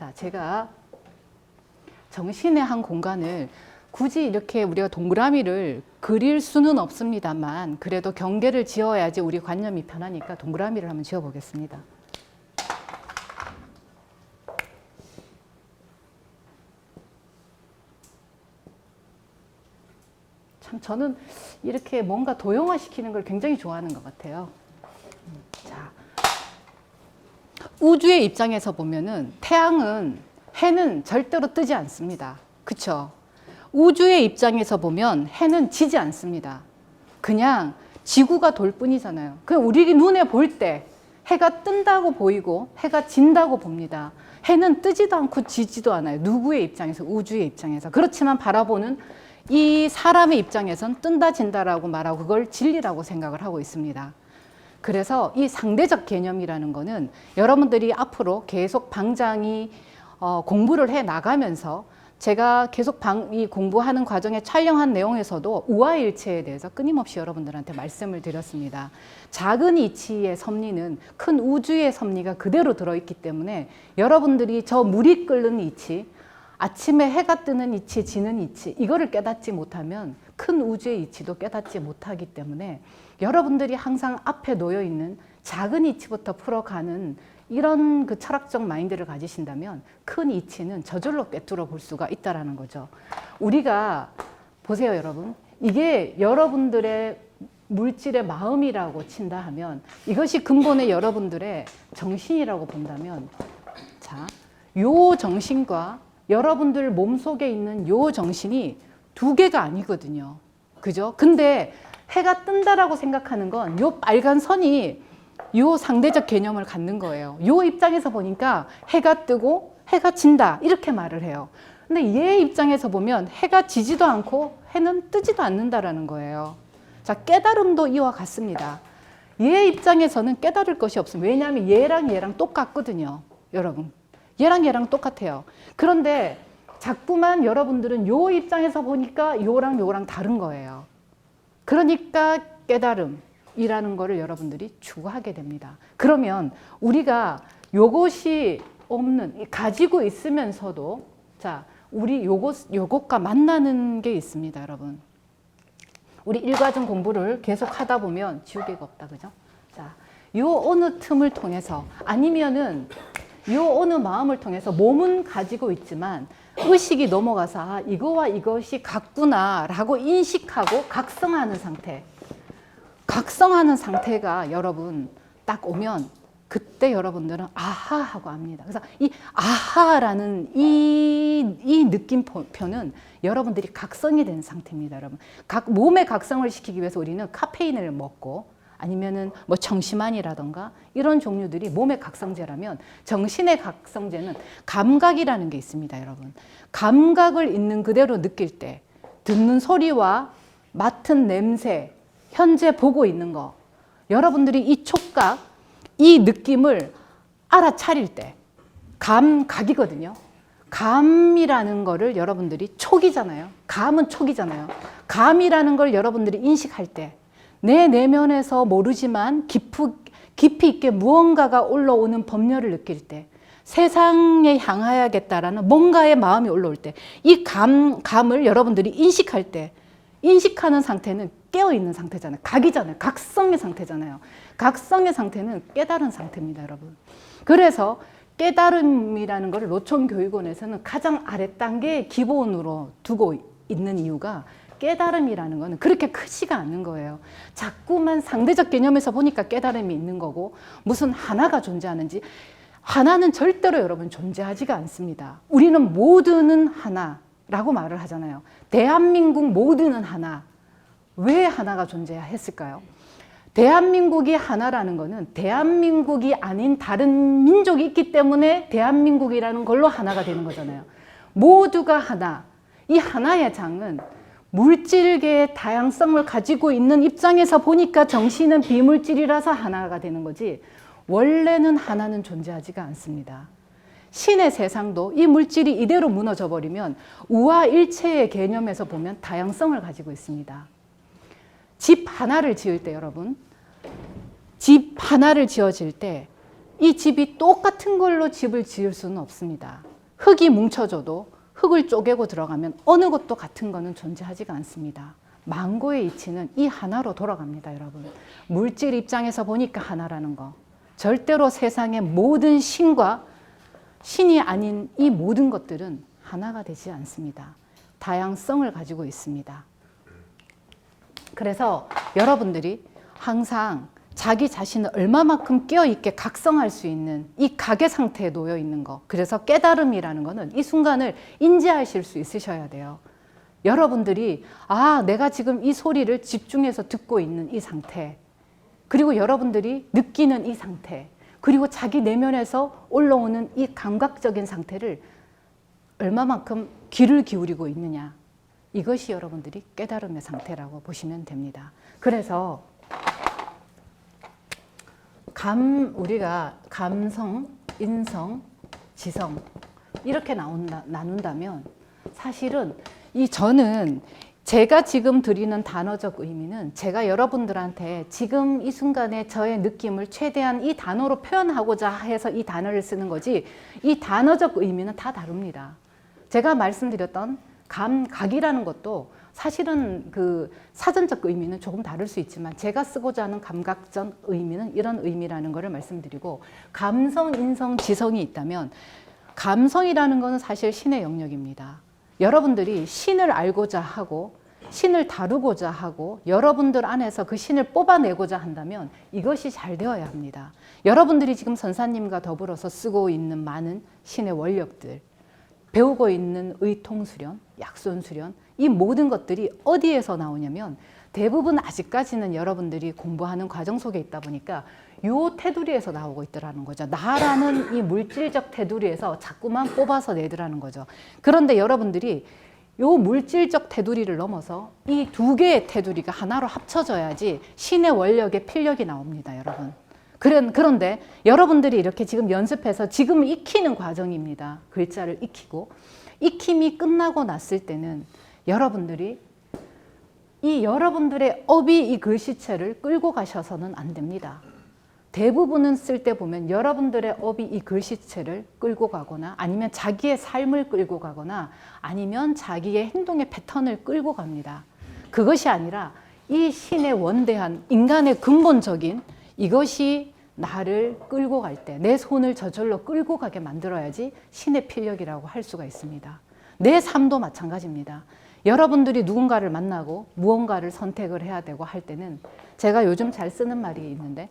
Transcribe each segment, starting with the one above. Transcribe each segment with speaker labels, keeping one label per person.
Speaker 1: 자, 제가 정신의 한 공간을 굳이 이렇게 우리가 동그라미를 그릴 수는 없습니다만 그래도 경계를 지어야지 우리 관념이 편하니까 동그라미를 한번 지어 보겠습니다. 참 저는 이렇게 뭔가 도형화시키는 걸 굉장히 좋아하는 것 같아요. 자, 우주의 입장에서 보면은 해는 절대로 뜨지 않습니다. 그쵸? 우주의 입장에서 보면 해는 지지 않습니다. 그냥 지구가 돌 뿐이잖아요. 그냥 우리 눈에 볼 때 해가 뜬다고 보이고 해가 진다고 봅니다. 해는 뜨지도 않고 지지도 않아요. 누구의 입장에서? 우주의 입장에서. 그렇지만 바라보는 이 사람의 입장에선 뜬다 진다라고 말하고 그걸 진리라고 생각을 하고 있습니다. 그래서 이 상대적 개념이라는 거는 여러분들이 앞으로 계속 방장이 공부를 해 나가면서 제가 계속 이 공부하는 과정에 촬영한 내용에서도 우화일체에 대해서 끊임없이 여러분들한테 말씀을 드렸습니다. 작은 이치의 섭리는 큰 우주의 섭리가 그대로 들어있기 때문에 여러분들이 저 물이 끓는 이치, 아침에 해가 뜨는 이치, 지는 이치, 이거를 깨닫지 못하면 큰 우주의 이치도 깨닫지 못하기 때문에 여러분들이 항상 앞에 놓여 있는 작은 이치부터 풀어가는 이런 그 철학적 마인드를 가지신다면 큰 이치는 저절로 꿰뚫어 볼 수가 있다라는 거죠. 우리가 보세요, 여러분. 이게 여러분들의 물질의 마음이라고 친다 하면 이것이 근본의 여러분들의 정신이라고 본다면 자, 요 정신과 여러분들 몸속에 있는 요 정신이 두 개가 아니거든요. 그죠? 근데 해가 뜬다라고 생각하는 건 요 빨간 선이 요 상대적 개념을 갖는 거예요. 요 입장에서 보니까 해가 뜨고 해가 진다 이렇게 말을 해요. 근데 얘 입장에서 보면 해가 지지도 않고 해는 뜨지도 않는다라는 거예요. 자, 깨달음도 이와 같습니다. 얘 입장에서는 깨달을 것이 없습니다. 왜냐하면 얘랑 똑같거든요. 여러분. 얘랑 똑같아요. 그런데 자꾸만 여러분들은 요 입장에서 보니까 요랑 다른 거예요. 그러니까 깨달음이라는 거를 여러분들이 추구하게 됩니다. 그러면 우리가 요것이 없는, 가지고 있으면서도 자, 우리 요것과 만나는 게 있습니다, 여러분. 우리 일과정 공부를 계속 하다 보면 지우개가 없다, 그죠? 자, 요 어느 틈을 통해서 아니면은 요 어느 마음을 통해서 몸은 가지고 있지만 의식이 넘어가서 아, 이거와 이것이 같구나 라고 인식하고 각성하는 상태. 각성하는 상태가 여러분 딱 오면 그때 여러분들은 아하 하고 압니다. 그래서 이 아하라는 이 느낌표는 여러분들이 각성이 된 상태입니다. 여러분. 몸의 각성을 시키기 위해서 우리는 카페인을 먹고 아니면은 뭐 청심환이라던가 이런 종류들이 몸의 각성제라면 정신의 각성제는 감각이라는 게 있습니다, 여러분. 감각을 있는 그대로 느낄 때 듣는 소리와 맡은 냄새, 현재 보고 있는 거 여러분들이 이 촉각, 이 느낌을 알아차릴 때 감각이거든요. 감이라는 거를 여러분들이 촉이잖아요. 감은 촉이잖아요. 감이라는 걸 여러분들이 인식할 때 내 내면에서 모르지만 깊이 있게 무언가가 올라오는 법열을 느낄 때 세상에 향하야겠다라는 뭔가의 마음이 올라올 때 이 감을 여러분들이 인식할 때 인식하는 상태는 깨어있는 상태잖아요. 각이잖아요. 각성의 상태잖아요. 각성의 상태는 깨달은 상태입니다, 여러분. 그래서 깨달음이라는 것을 노총교육원에서는 가장 아래 단계의 기본으로 두고 있는 이유가 깨달음이라는 거는 그렇게 크지가 않는 거예요. 자꾸만 상대적 개념에서 보니까 깨달음이 있는 거고 무슨 하나가 존재하는지 하나는 절대로 여러분 존재하지가 않습니다. 우리는 모두는 하나라고 말을 하잖아요. 대한민국 모두는 하나. 왜 하나가 존재했을까요? 대한민국이 하나라는 거는 대한민국이 아닌 다른 민족이 있기 때문에 대한민국이라는 걸로 하나가 되는 거잖아요. 모두가 하나. 이 하나의 장은 물질계의 다양성을 가지고 있는 입장에서 보니까 정신은 비물질이라서 하나가 되는 거지 원래는 하나는 존재하지가 않습니다. 신의 세상도 이 물질이 이대로 무너져 버리면 우화일체의 개념에서 보면 다양성을 가지고 있습니다. 집 하나를 지을 때 여러분, 집 하나를 지어질 때 이 집이 똑같은 걸로 집을 지을 수는 없습니다. 흙이 뭉쳐져도 흙을 쪼개고 들어가면 어느 것도 같은 거는 존재하지가 않습니다. 망고의 이치는 이 하나로 돌아갑니다, 여러분. 물질 입장에서 보니까 하나라는 거. 절대로 세상의 모든 신과 신이 아닌 이 모든 것들은 하나가 되지 않습니다. 다양성을 가지고 있습니다. 그래서 여러분들이 항상 자기 자신을 얼마만큼 깨어있게 각성할 수 있는 이 각의 상태에 놓여 있는 거. 그래서 깨달음이라는 거는 이 순간을 인지하실 수 있으셔야 돼요. 여러분들이 내가 지금 이 소리를 집중해서 듣고 있는 이 상태, 그리고 여러분들이 느끼는 이 상태, 그리고 자기 내면에서 올라오는 이 감각적인 상태를 얼마만큼 귀를 기울이고 있느냐, 이것이 여러분들이 깨달음의 상태라고 보시면 됩니다. 그래서 우리가 감성, 인성, 지성 이렇게 나눈다면 사실은 저는 제가 지금 드리는 단어적 의미는 제가 여러분들한테 지금 이 순간에 저의 느낌을 최대한 이 단어로 표현하고자 해서 이 단어를 쓰는 거지, 이 단어적 의미는 다 다릅니다. 제가 말씀드렸던 각이라는 것도 사실은 그 사전적 의미는 조금 다를 수 있지만 제가 쓰고자 하는 감각적 의미는 이런 의미라는 것을 말씀드리고, 감성, 인성, 지성이 있다면 감성이라는 것은 사실 신의 영역입니다. 여러분들이 신을 알고자 하고 신을 다루고자 하고 여러분들 안에서 그 신을 뽑아내고자 한다면 이것이 잘 되어야 합니다. 여러분들이 지금 선사님과 더불어서 쓰고 있는 많은 신의 원력들, 배우고 있는 의통수련, 약손수련, 이 모든 것들이 어디에서 나오냐면 대부분 아직까지는 여러분들이 공부하는 과정 속에 있다 보니까 요 테두리에서 나오고 있더라는 거죠. 나라는 이 물질적 테두리에서 자꾸만 뽑아서 내더라는 거죠. 그런데 여러분들이 요 물질적 테두리를 넘어서 이 두 개의 테두리가 하나로 합쳐져야지 신의 원력의 필력이 나옵니다, 여러분. 그런데 여러분들이 이렇게 지금 연습해서 지금 익히는 과정입니다. 글자를 익히고, 익힘이 끝나고 났을 때는 여러분들이 여러분들의 업이 이 글씨체를 끌고 가셔서는 안 됩니다. 대부분은 쓸 때 보면 여러분들의 업이 이 글씨체를 끌고 가거나 아니면 자기의 삶을 끌고 가거나 아니면 자기의 행동의 패턴을 끌고 갑니다. 그것이 아니라 이 신의 원대한 인간의 근본적인 이것이 나를 끌고 갈 때 내 손을 저절로 끌고 가게 만들어야지 신의 필력이라고 할 수가 있습니다. 내 삶도 마찬가지입니다. 여러분들이 누군가를 만나고 무언가를 선택을 해야 되고 할 때는 제가 요즘 잘 쓰는 말이 있는데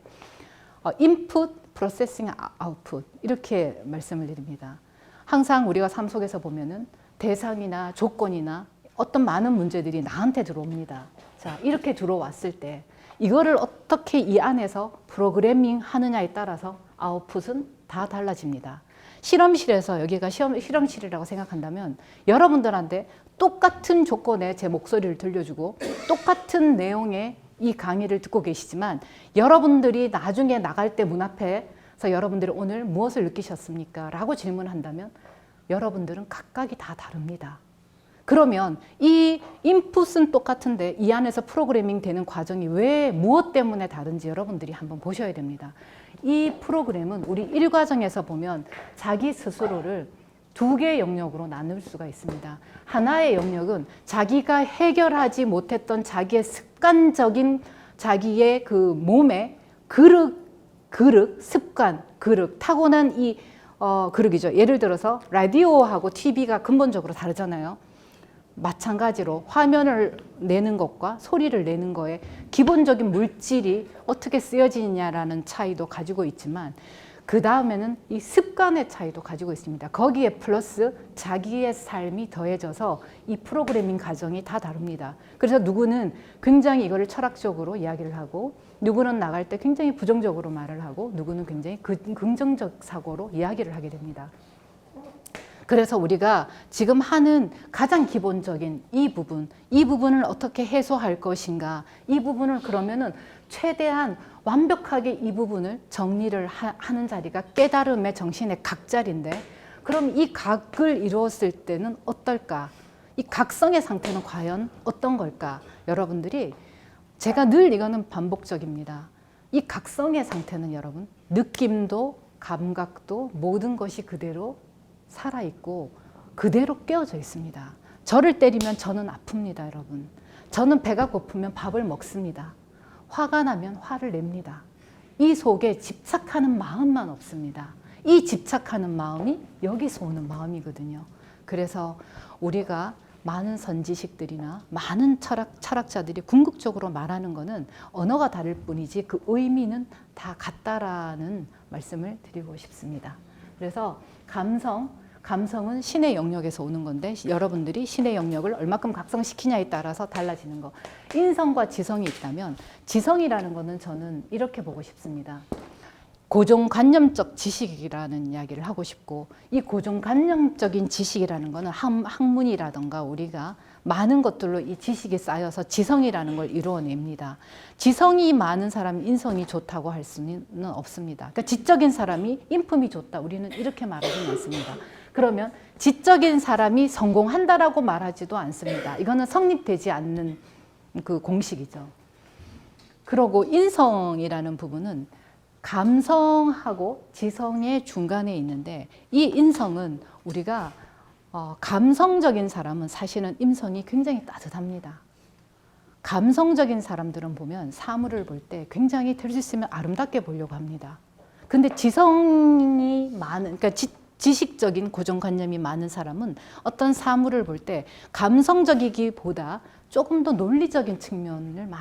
Speaker 1: input, processing, output 이렇게 말씀을 드립니다. 항상 우리가 삶 속에서 보면은 대상이나 조건이나 어떤 많은 문제들이 나한테 들어옵니다. 자, 이렇게 들어왔을 때 이거를 어떻게 이 안에서 프로그래밍 하느냐에 따라서 아웃풋은 다 달라집니다. 실험실에서 여기가 실험실이라고 생각한다면 여러분들한테 똑같은 조건에 제 목소리를 들려주고 똑같은 내용의 이 강의를 듣고 계시지만 여러분들이 나중에 나갈 때 문 앞에서 여러분들이 오늘 무엇을 느끼셨습니까? 라고 질문한다면 여러분들은 각각이 다 다릅니다. 그러면 이 인풋은 똑같은데 이 안에서 프로그래밍 되는 과정이 왜 무엇 때문에 다른지 여러분들이 한번 보셔야 됩니다. 이 프로그램은 우리 1과정에서 보면 자기 스스로를 두 개의 영역으로 나눌 수가 있습니다. 하나의 영역은 자기가 해결하지 못했던 자기의 습관적인 자기의 그 몸의 습관, 타고난 이 그릇이죠. 예를 들어서 라디오하고 TV가 근본적으로 다르잖아요. 마찬가지로 화면을 내는 것과 소리를 내는 거에 기본적인 물질이 어떻게 쓰여지냐라는 차이도 가지고 있지만 그 다음에는 이 습관의 차이도 가지고 있습니다. 거기에 플러스 자기의 삶이 더해져서 이 프로그래밍 과정이 다 다릅니다. 그래서 누구는 굉장히 이거를 철학적으로 이야기를 하고 누구는 나갈 때 굉장히 부정적으로 말을 하고 누구는 굉장히 긍정적 사고로 이야기를 하게 됩니다. 그래서 우리가 지금 하는 가장 기본적인 이 부분을 어떻게 해소할 것인가, 이 부분을 그러면은 최대한 완벽하게 이 부분을 정리를 하는 자리가 깨달음의 정신의 각자리인데, 그럼 이 각을 이루었을 때는 어떨까? 이 각성의 상태는 과연 어떤 걸까? 여러분들이 제가 늘 이거는 반복적입니다. 이 각성의 상태는 여러분 느낌도 감각도 모든 것이 그대로 살아있고 그대로 깨어져 있습니다. 저를 때리면 저는 아픕니다, 여러분. 저는 배가 고프면 밥을 먹습니다. 화가 나면 화를 냅니다. 이 속에 집착하는 마음만 없습니다. 이 집착하는 마음이 여기서 오는 마음이거든요. 그래서 우리가 많은 선지식들이나 많은 철학자들이 궁극적으로 말하는 것은 언어가 다를 뿐이지 그 의미는 다 같다라는 말씀을 드리고 싶습니다. 그래서 감성은 신의 영역에서 오는 건데 여러분들이 신의 영역을 얼마큼 각성시키냐에 따라서 달라지는 거. 인성과 지성이 있다면 지성이라는 거는 저는 이렇게 보고 싶습니다. 고정관념적 지식이라는 이야기를 하고 싶고, 이 고정관념적인 지식이라는 거는 학문이라던가 우리가 많은 것들로 이 지식이 쌓여서 지성이라는 걸 이루어냅니다. 지성이 많은 사람이 인성이 좋다고 할 수는 없습니다. 그러니까 지적인 사람이 인품이 좋다, 우리는 이렇게 말하지는 않습니다. 그러면 지적인 사람이 성공한다라고 말하지도 않습니다. 이거는 성립되지 않는 그 공식이죠. 그리고 인성이라는 부분은 감성하고 지성의 중간에 있는데, 이 인성은 우리가 감성적인 사람은 사실은 인성이 굉장히 따뜻합니다. 감성적인 사람들은 보면 사물을 볼 때 굉장히 될 수 있으면 아름답게 보려고 합니다. 근데 지성이 많은, 그러니까 지식적인 고정관념이 많은 사람은 어떤 사물을 볼 때 감성적이기보다 조금 더 논리적인 측면을 많이